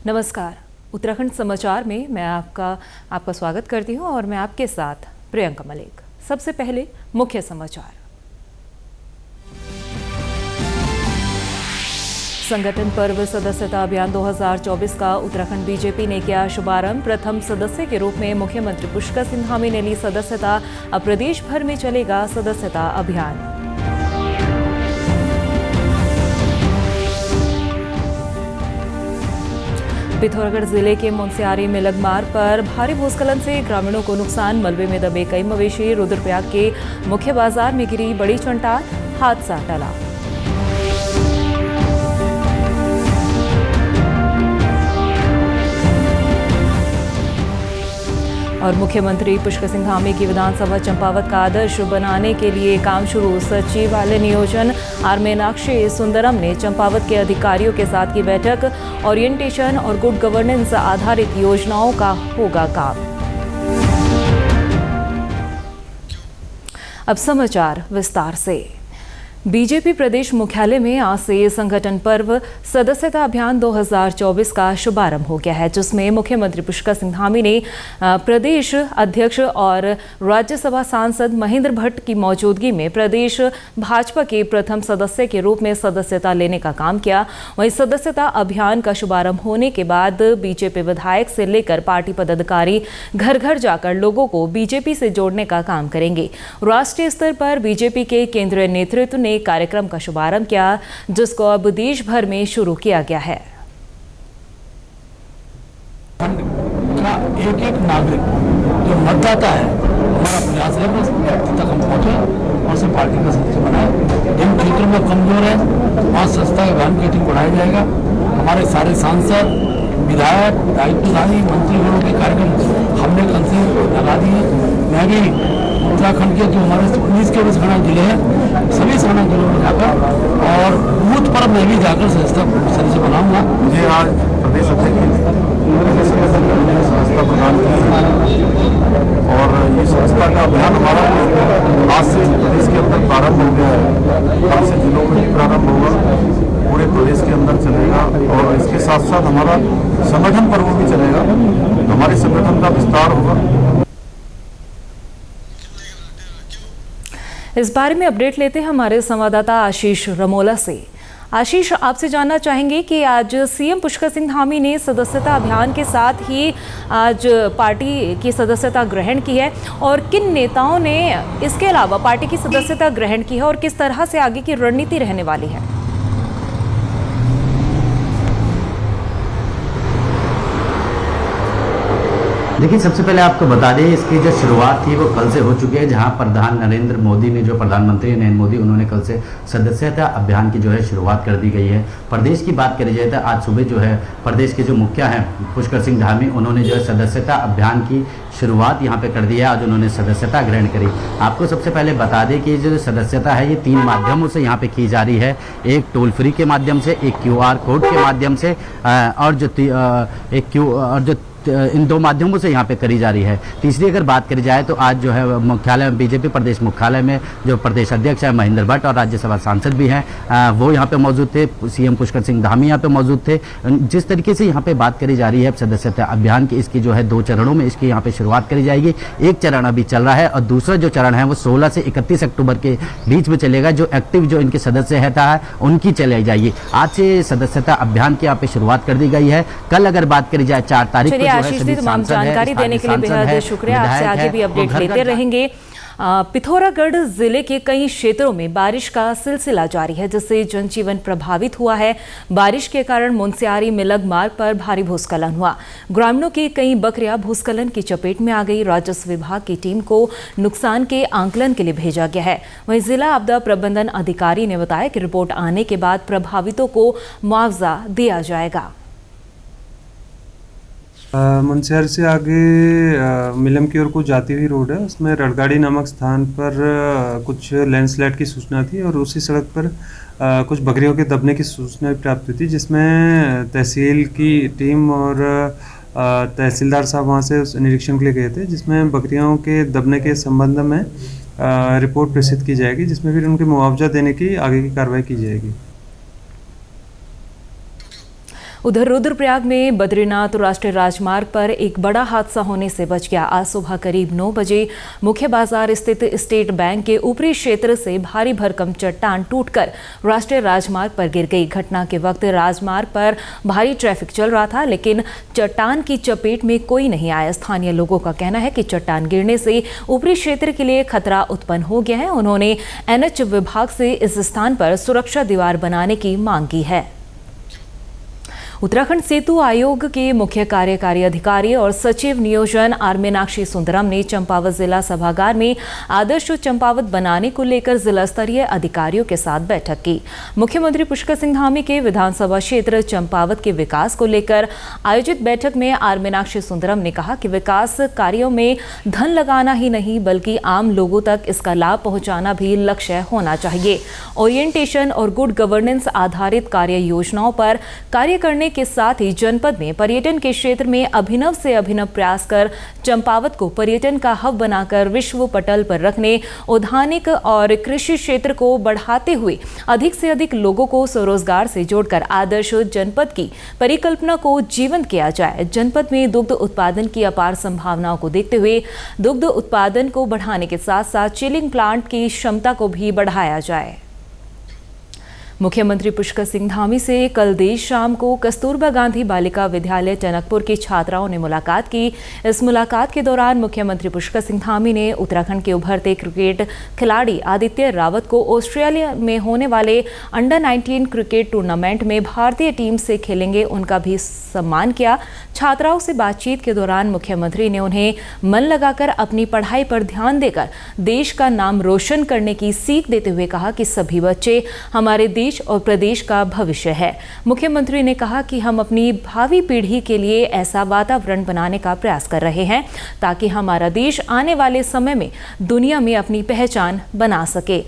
नमस्कार, उत्तराखंड समाचार में मैं आपका स्वागत करती हूं और मैं आपके साथ प्रियंका मलिक। सबसे पहले मुख्य समाचार। संगठन पर्व सदस्यता अभियान 2024 का उत्तराखंड बीजेपी ने किया शुभारंभ। प्रथम सदस्य के रूप में मुख्यमंत्री पुष्कर सिंह धामी ने ली सदस्यता। अब प्रदेश भर में चलेगा सदस्यता अभियान। पिथौरागढ़ जिले के मुनस्यारी मिलग मार्ग पर भारी भूस्खलन से ग्रामीणों को नुकसान। मलबे में दबे कई मवेशी। रुद्रप्रयाग के मुख्य बाजार में गिरी बड़ी चट्टान, हादसा टला। और मुख्यमंत्री पुष्कर सिंह धामी की विधानसभा चंपावत का आदर्श बनाने के लिए काम शुरू। सचिवालय नियोजन आर मीनाक्षी सुंदरम ने चंपावत के अधिकारियों के साथ की बैठक। ओरिएंटेशन और गुड गवर्नेंस आधारित योजनाओं का होगा काम। अब समाचार विस्तार से। बीजेपी प्रदेश मुख्यालय में आज से संगठन पर्व सदस्यता अभियान 2024 का शुभारंभ हो गया है, जिसमें मुख्यमंत्री पुष्कर सिंह धामी ने प्रदेश अध्यक्ष और राज्यसभा सांसद महेंद्र भट्ट की मौजूदगी में प्रदेश भाजपा के प्रथम सदस्य के रूप में सदस्यता लेने का काम किया। वहीं सदस्यता अभियान का शुभारंभ होने के बाद बीजेपी विधायक से लेकर पार्टी पदाधिकारी घर घर जाकर लोगों को बीजेपी से जोड़ने का काम करेंगे। राष्ट्रीय स्तर पर बीजेपी के केंद्रीय नेतृत्व ने कार्यक्रम का शुभारंभ किया, जिसको अब देश भर में शुरू किया गया है। एक एक नागरिक जो मतदाता है, हमारा प्रयास है बस तक हम पहुंचे और उसे पार्टी का सदस्य बनाए। जिन क्षेत्रों में कमजोर है वहाँ सदस्यता अभियान की टीम बढ़ाया जाएगा। हमारे सारे सांसद, विधायक, दायित्वधारी मंत्रीगणों के कार्यक्रम हमने कल से लगा दिए। मैं भी उत्तराखंड के जो हमारे 19 के सगना जिले हैं, सभी सगना जिलों में जाकर और बूथ पर मैं भी जाकर सदस्य बनाऊंगा। मुझे आज प्रदेश अध्यक्ष संस्था प्रदान की और ये संस्था का अभियान हमारा आज से प्रदेश के अंदर प्रारंभ हो गया है। कल से जिलों में भी प्रारंभ होगा, पूरे प्रदेश के अंदर चलेगा और इसके साथ साथ हमारा संगठन पर्व भी चलेगा। हमारे संगठन का विस्तार होगा। इस बारे में अपडेट लेते हैं हमारे संवाददाता आशीष रमोला से। आशीष, आपसे जानना चाहेंगे कि आज सीएम पुष्कर सिंह धामी ने सदस्यता अभियान के साथ ही आज पार्टी की सदस्यता ग्रहण की है और किन नेताओं ने इसके अलावा पार्टी की सदस्यता ग्रहण की है और किस तरह से आगे की रणनीति रहने वाली है? देखिए, सबसे पहले आपको बता दें इसकी जो शुरुआत थी वो कल से हो चुकी है, जहां प्रधान नरेंद्र मोदी ने, जो प्रधानमंत्री नरेंद्र मोदी, उन्होंने कल से सदस्यता अभियान की जो है शुरुआत कर दी गई है। प्रदेश की बात करी जाए तो आज सुबह जो है प्रदेश के जो मुखिया हैं पुष्कर सिंह धामी, उन्होंने जो है सदस्यता अभियान की शुरुआत यहाँ पे कर दी है। आज उन्होंने सदस्यता ग्रहण करी। आपको सबसे पहले बता दें कि जो सदस्यता है ये 3 माध्यमों से यहाँ पे की जा रही है। एक टोल फ्री के माध्यम से, एक QR कोड के माध्यम से और इन 2 माध्यमों से यहाँ पे करी जा रही है। तीसरी अगर बात करी जाए तो आज जो है मुख्यालय बीजेपी प्रदेश मुख्यालय में जो प्रदेश अध्यक्ष है महेंद्र भट्ट और राज्यसभा सांसद भी हैं, वो यहाँ पे मौजूद थे। सीएम पुष्कर सिंह धामी यहाँ पे मौजूद थे। जिस तरीके से यहाँ पे बात करी जा रही है सदस्यता अभियान की, इसकी जो है 2 चरणों में इसकी यहाँ पे शुरुआत करी जाएगी। एक चरण अभी चल रहा है और दूसरा जो चरण है वो 16 से 31 अक्टूबर के बीच में चलेगा। जो एक्टिव जो इनके सदस्य है उनकी चलाई जाएगी। आज से सदस्यता अभियान की यहाँ पे शुरुआत कर दी गई है। कल अगर बात करी जाए 4 तारीख को आशीष जी, तमाम जानकारी देने के लिए बेहद शुक्रिया। आपसे आगे भी अपडेट लेते रहेंगे। पिथौरागढ़ जिले के कई क्षेत्रों में बारिश का सिलसिला जारी है, जिससे जनजीवन प्रभावित हुआ है। बारिश के कारण मुनस्यारी मिलग मार्ग पर भारी भूस्खलन हुआ। ग्रामीणों की कई बकरियां भूस्खलन की चपेट में आ गई। राजस्व विभाग की टीम को नुकसान के आंकलन के लिए भेजा गया है। वहीं जिला आपदा प्रबंधन अधिकारी ने बताया कि रिपोर्ट आने के बाद प्रभावितों को मुआवजा दिया जाएगा। मुनस्यारी से आगे मिलम की ओर को जाती हुई रोड है, उसमें रड़गाड़ी नामक स्थान पर कुछ लैंडस्लाइड की सूचना थी और उसी सड़क पर कुछ बकरियों के दबने की सूचना प्राप्त हुई थी, जिसमें तहसील की टीम और तहसीलदार साहब वहां से निरीक्षण के लिए गए थे, जिसमें बकरियों के दबने के संबंध में रिपोर्ट प्रेषित की जाएगी, जिसमें फिर उनके मुआवजा देने की आगे की कार्रवाई की जाएगी। उधर रुद्रप्रयाग में बद्रीनाथ राष्ट्रीय राजमार्ग पर एक बड़ा हादसा होने से बच गया। आज सुबह करीब 9 बजे मुख्य बाजार स्थित स्टेट बैंक के ऊपरी क्षेत्र से भारी भरकम चट्टान टूटकर राष्ट्रीय राजमार्ग पर गिर गई। घटना के वक्त राजमार्ग पर भारी ट्रैफिक चल रहा था, लेकिन चट्टान की चपेट में कोई नहीं आया। स्थानीय लोगों का कहना है कि चट्टान गिरने से ऊपरी क्षेत्र के लिए खतरा उत्पन्न हो गया है। उन्होंने एनएच विभाग से इस स्थान पर सुरक्षा दीवार बनाने की मांग की है। उत्तराखंड सेतु आयोग के मुख्य कार्यकारी अधिकारी और सचिव नियोजन आर मीनाक्षी सुंदरम ने चंपावत जिला सभागार में आदर्श चंपावत बनाने को लेकर जिला स्तरीय अधिकारियों के साथ बैठक की। मुख्यमंत्री पुष्कर सिंह धामी के विधानसभा क्षेत्र चंपावत के विकास को लेकर आयोजित बैठक में आर मीनाक्षी सुंदरम ने कहा कि विकास कार्यों में धन लगाना ही नहीं बल्कि आम लोगों तक इसका लाभ पहुंचाना भी लक्ष्य होना चाहिए। ओरिएंटेशन और गुड गवर्नेंस आधारित कार्य योजनाओं पर कार्य करने के साथ ही जनपद में पर्यटन के क्षेत्र में अभिनव से अभिनव प्रयास कर चंपावत को पर्यटन का हब बनाकर विश्व पटल पर रखने, औद्यानिक और कृषि क्षेत्र को बढ़ाते हुए अधिक से अधिक लोगों को स्वरोजगार से जोड़कर आदर्श जनपद की परिकल्पना को जीवंत किया जाए। जनपद में दुग्ध उत्पादन की अपार संभावनाओं को देखते हुए दुग्ध उत्पादन को बढ़ाने के साथ साथ चिलिंग प्लांट की क्षमता को भी बढ़ाया जाए। मुख्यमंत्री पुष्कर सिंह धामी से कल देर शाम को कस्तूरबा गांधी बालिका विद्यालय टनकपुर की छात्राओं ने मुलाकात की। इस मुलाकात के दौरान मुख्यमंत्री पुष्कर सिंह धामी ने उत्तराखंड के उभरते क्रिकेट खिलाड़ी आदित्य रावत को ऑस्ट्रेलिया में होने वाले अंडर 19 क्रिकेट टूर्नामेंट में भारतीय टीम से खेलेंगे उनका भी सम्मान किया। छात्राओं से बातचीत के दौरान मुख्यमंत्री ने उन्हें मन लगाकर अपनी पढ़ाई पर ध्यान देकर देश का नाम रोशन करने की सीख देते हुए कहा कि सभी बच्चे हमारे देश और प्रदेश का भविष्य है। मुख्यमंत्री ने कहा कि हम अपनी भावी पीढ़ी के लिए ऐसा वातावरण बनाने का प्रयास कर रहे हैं ताकि हमारा देश आने वाले समय में दुनिया में अपनी पहचान बना सके।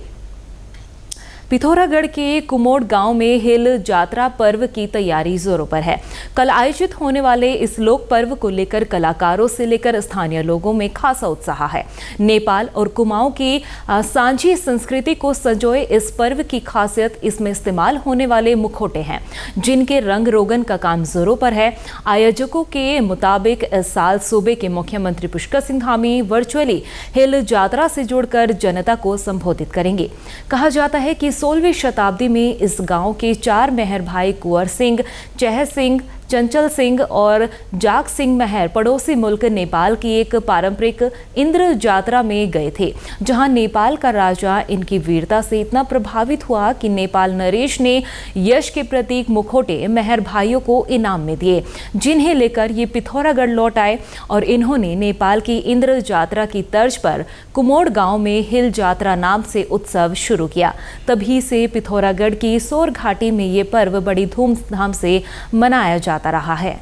पिथौरागढ़ के कुमोड़ गांव में हिल जात्रा पर्व की तैयारी जोरों पर है। कल आयोजित होने वाले इस लोक पर्व को लेकर कलाकारों से लेकर स्थानीय लोगों में खासा उत्साह है। नेपाल और कुमाऊं की सांझी संस्कृति को संजोए इस पर्व की खासियत इसमें इस्तेमाल होने वाले मुखौटे हैं, जिनके रंग रोगन का काम जोरों पर है। आयोजकों के मुताबिक इस साल सूबे के मुख्यमंत्री पुष्कर सिंह धामी वर्चुअली हिल जात्रा से जुड़कर जनता को संबोधित करेंगे। कहा जाता है कि 16वीं शताब्दी में इस गांव के 4 मेहर भाई कुंवर सिंह, चहर सिंह, चंचल सिंह और जाग सिंह मेहर पड़ोसी मुल्क नेपाल की एक पारंपरिक इंद्र जात्रा में गए थे, जहां नेपाल का राजा इनकी वीरता से इतना प्रभावित हुआ कि नेपाल नरेश ने यश के प्रतीक मुखौटे मेहर भाइयों को इनाम में दिए, जिन्हें लेकर ये पिथौरागढ़ लौट आए और इन्होंने नेपाल की इंद्र जात्रा की तर्ज पर कुमोड़ गांव में हिल जात्रा नाम से उत्सव शुरू किया। तभी से पिथौरागढ़ की सोर घाटी में ये पर्व बड़ी धूमधाम से मनाया जाता रहा है।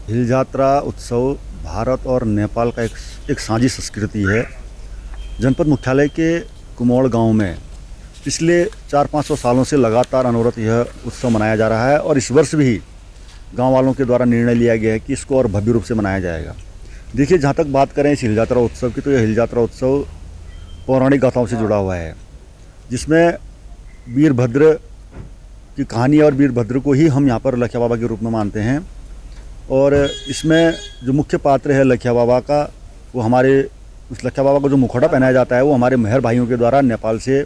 हिल जात्रा उत्सव भारत और नेपाल का एक साझी संस्कृति है। जनपद मुख्यालय के कुमोड़ गांव में पिछले 400-500 सालों से लगातार अनवरत यह उत्सव मनाया जा रहा है और इस वर्ष भी गांव वालों के द्वारा निर्णय लिया गया है कि इसको और भव्य रूप से मनाया जाएगा। देखिए, जहाँ तक बात करें इस हिल जात्रा उत्सव की, तो यह हिल जात्रा उत्सव पौराणिक गाथाओं से जुड़ा हुआ है, जिसमें वीरभद्र की कहानी और वीरभद्र को ही हम यहाँ पर लखिया बाबा के रूप में मानते हैं। और इसमें जो मुख्य पात्र है लखिया बाबा का, वो हमारे उस लखिया बाबा को जो मुखौटा पहनाया जाता है वो हमारे मेहर भाइयों के द्वारा नेपाल से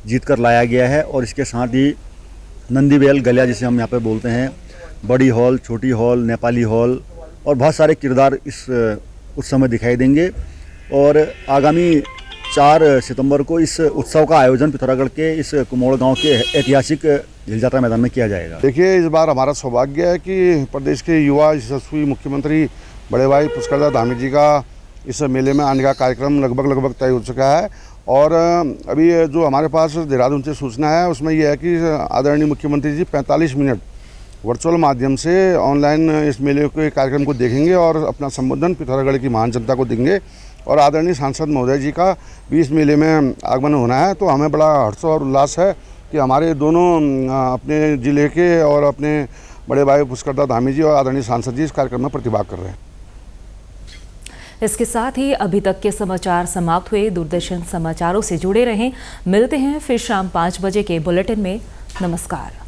जीत कर लाया गया है। और इसके साथ ही नंदीबेल गलिया जिसे हम यहाँ पर बोलते हैं, बड़ी हॉल, छोटी हॉल, नेपाली हॉल और बहुत सारे किरदार इस उत्सव में दिखाई देंगे। और आगामी 4 सितंबर को इस उत्सव का आयोजन पिथौरागढ़ के इस कुमोड़ गांव के ऐतिहासिक हिल जात्रा मैदान में किया जाएगा। देखिए, इस बार हमारा सौभाग्य है कि प्रदेश के युवा यशस्वी मुख्यमंत्री बड़े भाई पुष्कर धामी जी का इस मेले में आने का कार्यक्रम लगभग तय हो चुका है। और अभी जो हमारे पास देहरादून से सूचना है उसमें यह है कि आदरणीय मुख्यमंत्री जी 45 मिनट वर्चुअल माध्यम से ऑनलाइन इस मेले के कार्यक्रम को देखेंगे और अपना संबोधन पिथौरागढ़ की महान जनता को देंगे। और आदरणीय सांसद महोदय जी का भी इस मेले में आगमन होना है, तो हमें बड़ा हर्ष और उल्लास है कि हमारे दोनों अपने ज़िले के और अपने बड़े भाई पुष्कर धामी जी और आदरणीय सांसद जी इस कार्यक्रम में प्रतिभाग कर रहे हैं। इसके साथ ही अभी तक के समाचार समाप्त हुए। दूरदर्शन समाचारों से जुड़े रहें। मिलते हैं फिर शाम 5 बजे के बुलेटिन में। नमस्कार।